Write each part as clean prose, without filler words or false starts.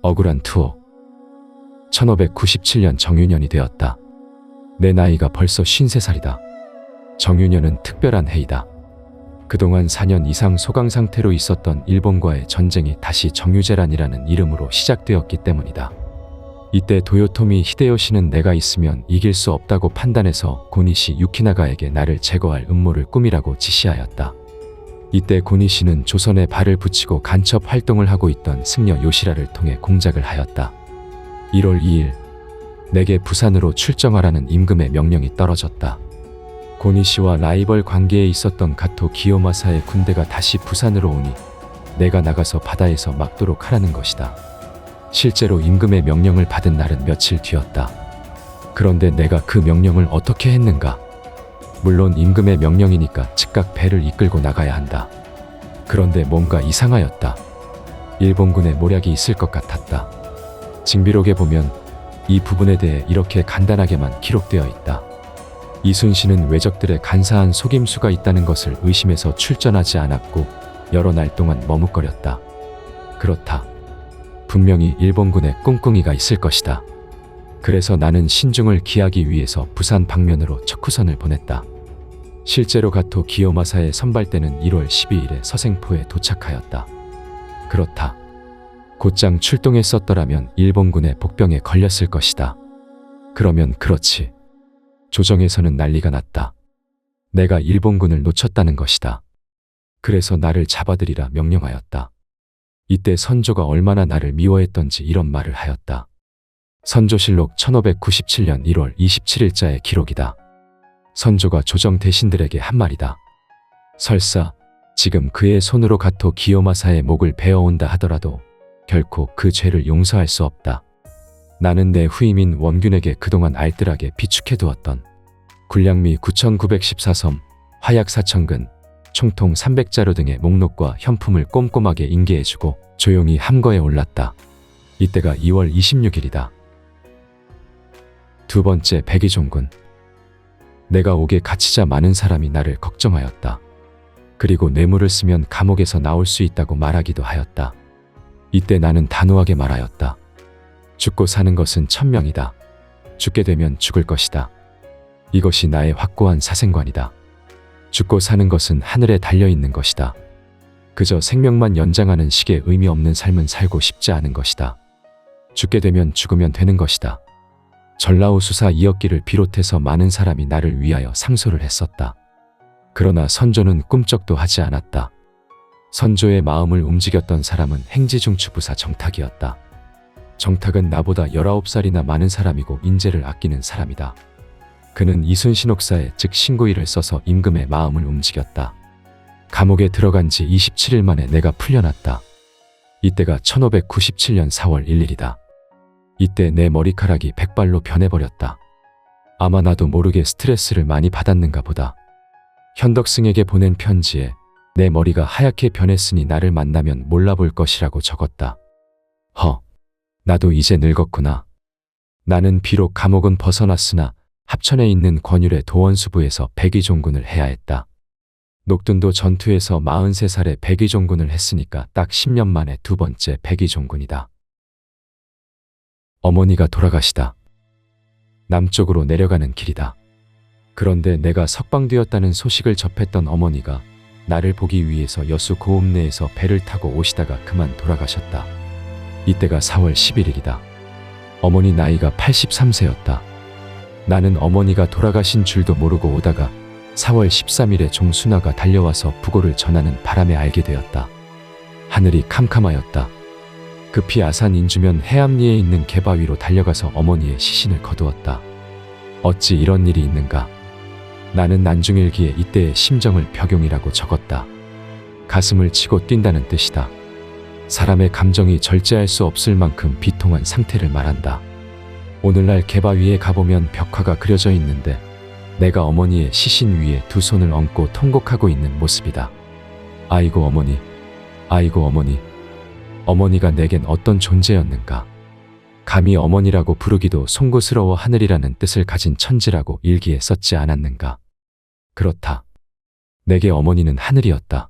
억울한 투어. 1597년 정유년이 되었다. 내 나이가 벌써 53살이다. 정유년은 특별한 해이다. 그동안 4년 이상 소강 상태로 있었던 일본과의 전쟁이 다시 정유재란이라는 이름으로 시작되었기 때문이다. 이때 도요토미 히데요시는 내가 있으면 이길 수 없다고 판단해서 고니시 유키나가에게 나를 제거할 음모를 꾸미라고 지시하였다. 이때 고니시는 조선에 발을 붙이고 간첩 활동을 하고 있던 승려 요시라를 통해 공작을 하였다. 1월 2일 내게 부산으로 출정하라는 임금의 명령이 떨어졌다. 고니시와 라이벌 관계에 있었던 가토 기요마사의 군대가 다시 부산으로 오니 내가 나가서 바다에서 막도록 하라는 것이다. 실제로 임금의 명령을 받은 날은 며칠 뒤였다. 그런데 내가 그 명령을 어떻게 했는가? 물론 임금의 명령이니까 즉각 배를 이끌고 나가야 한다. 그런데 뭔가 이상하였다. 일본군의 모략이 있을 것 같았다. 징비록에 보면 이 부분에 대해 이렇게 간단하게만 기록되어 있다. 이순신은 왜적들의 간사한 속임수가 있다는 것을 의심해서 출전하지 않았고 여러 날 동안 머뭇거렸다. 그렇다. 분명히 일본군에 꿍꿍이가 있을 것이다. 그래서 나는 신중을 기하기 위해서 부산 방면으로 척후선을 보냈다. 실제로 가토 기요마사의 선발대는 1월 12일에 서생포에 도착하였다. 그렇다. 곧장 출동했었더라면 일본군의 복병에 걸렸을 것이다. 그러면 그렇지. 조정에서는 난리가 났다. 내가 일본군을 놓쳤다는 것이다. 그래서 나를 잡아들이라 명령하였다. 이때 선조가 얼마나 나를 미워했던지 이런 말을 하였다. 선조실록 1597년 1월 27일자의 기록이다. 선조가 조정 대신들에게 한 말이다. 설사 지금 그의 손으로 가토 기요마사의 목을 베어온다 하더라도 결코 그 죄를 용서할 수 없다. 나는 내 후임인 원균에게 그동안 알뜰하게 비축해두었던 군량미 9914섬, 화약 4,000근, 총통 300자루 등의 목록과 현품을 꼼꼼하게 인계해주고 조용히 함거에 올랐다. 이때가 2월 26일이다. 두 번째 백의종군. 내가 옥에 갇히자 많은 사람이 나를 걱정하였다. 그리고 뇌물을 쓰면 감옥에서 나올 수 있다고 말하기도 하였다. 이때 나는 단호하게 말하였다. 죽고 사는 것은 천명이다. 죽게 되면 죽을 것이다. 이것이 나의 확고한 사생관이다. 죽고 사는 것은 하늘에 달려있는 것이다. 그저 생명만 연장하는 식의 의미 없는 삶은 살고 싶지 않은 것이다. 죽게 되면 죽으면 되는 것이다. 전라우 수사 이역기를 비롯해서 많은 사람이 나를 위하여 상소를 했었다. 그러나 선조는 꿈쩍도 하지 않았다. 선조의 마음을 움직였던 사람은 행지중추부사 정탁이었다. 정탁은 나보다 19살이나 많은 사람이고 인재를 아끼는 사람이다. 그는 이순신 옥사에 즉 신고일을 써서 임금의 마음을 움직였다. 감옥에 들어간 지 27일 만에 내가 풀려났다. 이때가 1597년 4월 1일이다. 이때 내 머리카락이 백발로 변해버렸다. 아마 나도 모르게 스트레스를 많이 받았는가 보다. 현덕승에게 보낸 편지에 내 머리가 하얗게 변했으니 나를 만나면 몰라볼 것이라고 적었다. 나도 이제 늙었구나. 나는 비록 감옥은 벗어났으나 합천에 있는 권율의 도원수부에서 백의종군을 해야 했다. 녹둔도 전투에서 43살에 백의종군을 했으니까 딱 10년 만에 두 번째 백의종군이다. 어머니가 돌아가시다. 남쪽으로 내려가는 길이다. 그런데 내가 석방되었다는 소식을 접했던 어머니가 나를 보기 위해서 여수 고읍내에서 배를 타고 오시다가 그만 돌아가셨다. 이때가 4월 11일이다. 어머니 나이가 83세였다. 나는 어머니가 돌아가신 줄도 모르고 오다가 4월 13일에 종순화가 달려와서 부고를 전하는 바람에 알게 되었다. 하늘이 캄캄하였다. 급히 아산 인주면 해암리에 있는 개바 위로 달려가서 어머니의 시신을 거두었다. 어찌 이런 일이 있는가. 나는 난중일기에 이때의 심정을 벽용이라고 적었다. 가슴을 치고 뛴다는 뜻이다. 사람의 감정이 절제할 수 없을 만큼 비통한 상태를 말한다. 오늘날 개바 위에 가보면 벽화가 그려져 있는데 내가 어머니의 시신 위에 두 손을 얹고 통곡하고 있는 모습이다. 아이고 어머니, 아이고 어머니. 어머니가 내겐 어떤 존재였는가. 감히 어머니라고 부르기도 송구스러워 하늘이라는 뜻을 가진 천지라고 일기에 썼지 않았는가. 그렇다. 내게 어머니는 하늘이었다.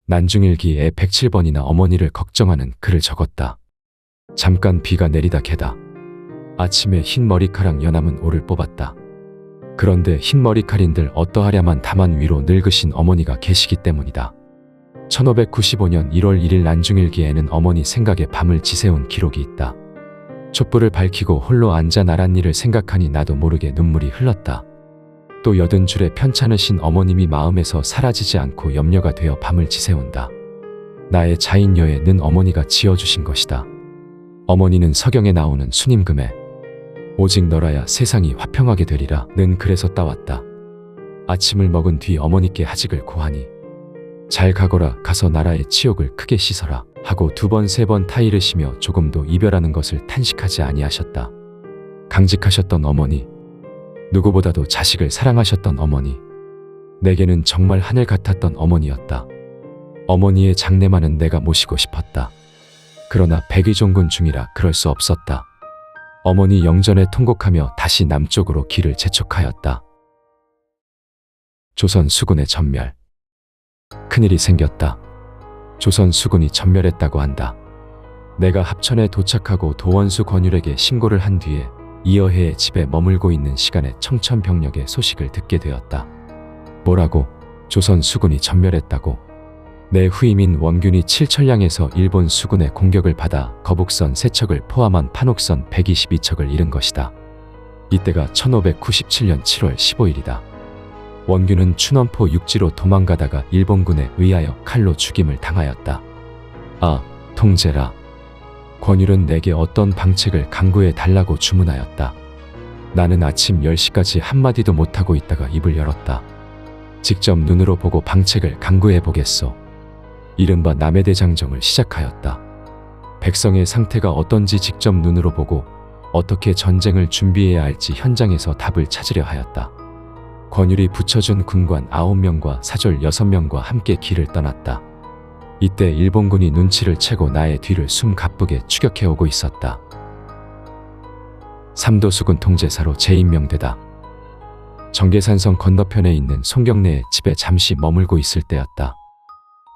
난중일기에 107번이나 어머니를 걱정하는 글을 적었다. 잠깐 비가 내리다 개다. 아침에 흰 머리카락 연함은 오를 뽑았다. 그런데 흰 머리칼인들 어떠하랴만 다만 위로 늙으신 어머니가 계시기 때문이다. 1595년 1월 1일 난중일기에는 어머니 생각에 밤을 지새운 기록이 있다. 촛불을 밝히고 홀로 앉아 나란 일을 생각하니 나도 모르게 눈물이 흘렀다. 또 여든 줄에 편찮으신 어머님이 마음에서 사라지지 않고 염려가 되어 밤을 지새운다. 나의 자인여에 는 어머니가 지어주신 것이다. 어머니는 서경에 나오는 수님금에 오직 너라야 세상이 화평하게 되리라 는 그래서 따왔다. 아침을 먹은 뒤 어머니께 하직을 고하니 잘 가거라 가서 나라의 치욕을 크게 씻어라 하고 2번 3번 타이르시며 조금도 이별하는 것을 탄식하지 아니하셨다. 강직하셨던 어머니, 누구보다도 자식을 사랑하셨던 어머니, 내게는 정말 하늘 같았던 어머니였다. 어머니의 장례만은 내가 모시고 싶었다. 그러나 백의종군 중이라 그럴 수 없었다. 어머니 영전에 통곡하며 다시 남쪽으로 길을 재촉하였다. 조선 수군의 전멸. 큰일이 생겼다. 조선 수군이 전멸했다고 한다. 내가 합천에 도착하고 도원수 권율에게 신고를 한 뒤에 이어해의 집에 머물고 있는 시간에 청천벽력의 소식을 듣게 되었다. 뭐라고? 조선 수군이 전멸했다고? 내 후임인 원균이 칠천량에서 일본 수군의 공격을 받아 거북선 3척을 포함한 판옥선 122척을 잃은 것이다. 이때가 1597년 7월 15일이다. 원균은 추넘포 육지로 도망가다가 일본군에 의하여 칼로 죽임을 당하였다. 아, 통제라. 권율은 내게 어떤 방책을 강구해 달라고 주문하였다. 나는 아침 10시까지 한마디도 못하고 있다가 입을 열었다. 직접 눈으로 보고 방책을 강구해 보겠소. 이른바 남해대장정을 시작하였다. 백성의 상태가 어떤지 직접 눈으로 보고 어떻게 전쟁을 준비해야 할지 현장에서 답을 찾으려 하였다. 권율이 붙여준 군관 9명과 사졸 6명과 함께 길을 떠났다. 이때 일본군이 눈치를 채고 나의 뒤를 숨가쁘게 추격해오고 있었다. 삼도수군 통제사로 재임명되다. 정계산성 건너편에 있는 송경래의 집에 잠시 머물고 있을 때였다.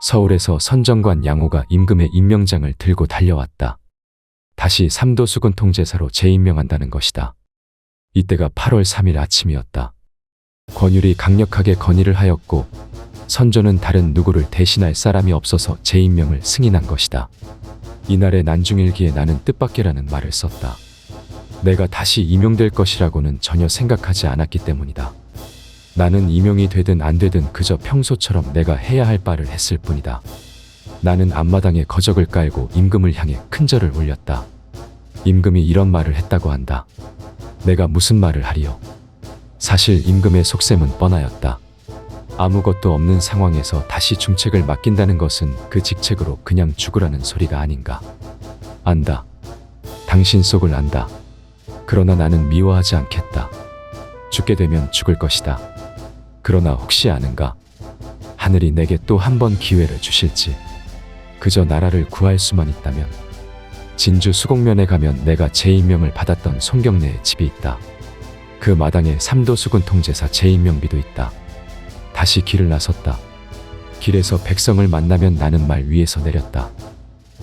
서울에서 선정관 양호가 임금의 임명장을 들고 달려왔다. 다시 삼도수군 통제사로 재임명한다는 것이다. 이때가 8월 3일 아침이었다. 권율이 강력하게 건의를 하였고 선조는 다른 누구를 대신할 사람이 없어서 재임명을 승인한 것이다. 이날의 난중일기에 나는 뜻밖이라는 말을 썼다. 내가 다시 임용될 것이라고는 전혀 생각하지 않았기 때문이다. 나는 임용이 되든 안 되든 그저 평소처럼 내가 해야 할 바를 했을 뿐이다. 나는 앞마당에 거적을 깔고 임금을 향해 큰 절을 올렸다. 임금이 이런 말을 했다고 한다. 내가 무슨 말을 하리요? 사실 임금의 속셈은 뻔하였다. 아무것도 없는 상황에서 다시 중책을 맡긴다는 것은 그 직책으로 그냥 죽으라는 소리가 아닌가. 안다. 당신 속을 안다. 그러나 나는 미워하지 않겠다. 죽게 되면 죽을 것이다. 그러나 혹시 아는가? 하늘이 내게 또 한 번 기회를 주실지. 그저 나라를 구할 수만 있다면. 진주 수곡면에 가면 내가 재임명을 받았던 송경래의 집이 있다. 그 마당에 삼도수군 통제사 재임명비도 있다. 다시 길을 나섰다. 길에서 백성을 만나면 나는 말 위에서 내렸다.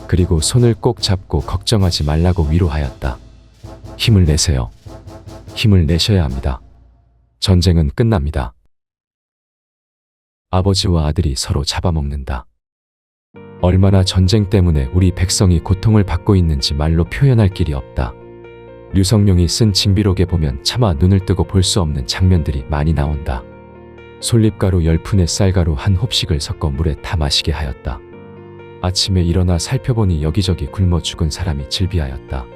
그리고 손을 꼭 잡고 걱정하지 말라고 위로하였다. 힘을 내세요. 힘을 내셔야 합니다. 전쟁은 끝납니다. 아버지와 아들이 서로 잡아먹는다. 얼마나 전쟁 때문에 우리 백성이 고통을 받고 있는지 말로 표현할 길이 없다. 류성룡이 쓴 징비록에 보면 차마 눈을 뜨고 볼 수 없는 장면들이 많이 나온다. 솔잎가루 10푼에 쌀가루 한 홉씩을 섞어 물에 타 마시게 하였다. 아침에 일어나 살펴보니 여기저기 굶어 죽은 사람이 질비하였다.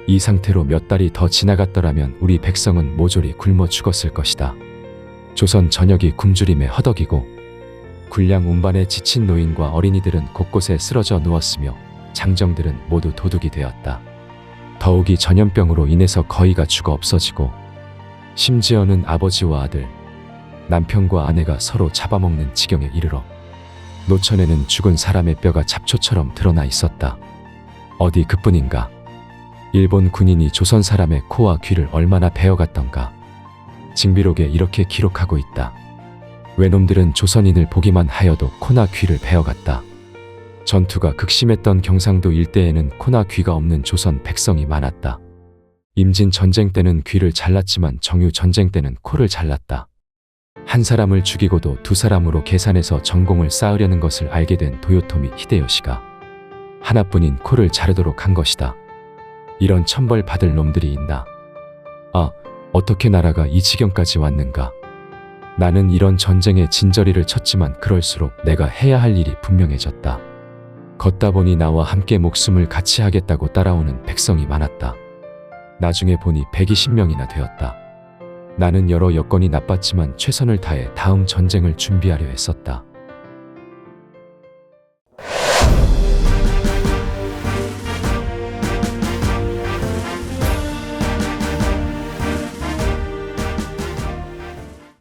이 상태로 몇 달이 더 지나갔더라면 우리 백성은 모조리 굶어 죽었을 것이다. 조선 전역이 굶주림에 허덕이고 군량 운반에 지친 노인과 어린이들은 곳곳에 쓰러져 누웠으며 장정들은 모두 도둑이 되었다. 더욱이 전염병으로 인해서 거의가 죽어 없어지고 심지어는 아버지와 아들, 남편과 아내가 서로 잡아먹는 지경에 이르러 노천에는 죽은 사람의 뼈가 잡초처럼 드러나 있었다. 어디 그뿐인가? 일본 군인이 조선 사람의 코와 귀를 얼마나 베어갔던가. 징비록에 이렇게 기록하고 있다. 외놈들은 조선인을 보기만 하여도 코나 귀를 베어갔다. 전투가 극심했던 경상도 일대에는 코나 귀가 없는 조선 백성이 많았다. 임진 전쟁 때는 귀를 잘랐지만 정유 전쟁 때는 코를 잘랐다. 한 사람을 죽이고도 두 사람으로 계산해서 전공을 쌓으려는 것을 알게 된 도요토미 히데요시가 하나뿐인 코를 자르도록 한 것이다. 이런 천벌 받을 놈들이 있나. 아, 어떻게 나라가 이 지경까지 왔는가. 나는 이런 전쟁에 진저리를 쳤지만 그럴수록 내가 해야 할 일이 분명해졌다. 걷다 보니 나와 함께 목숨을 같이 하겠다고 따라오는 백성이 많았다. 나중에 보니 120명이나 되었다. 나는 여러 여건이 나빴지만 최선을 다해 다음 전쟁을 준비하려 했었다.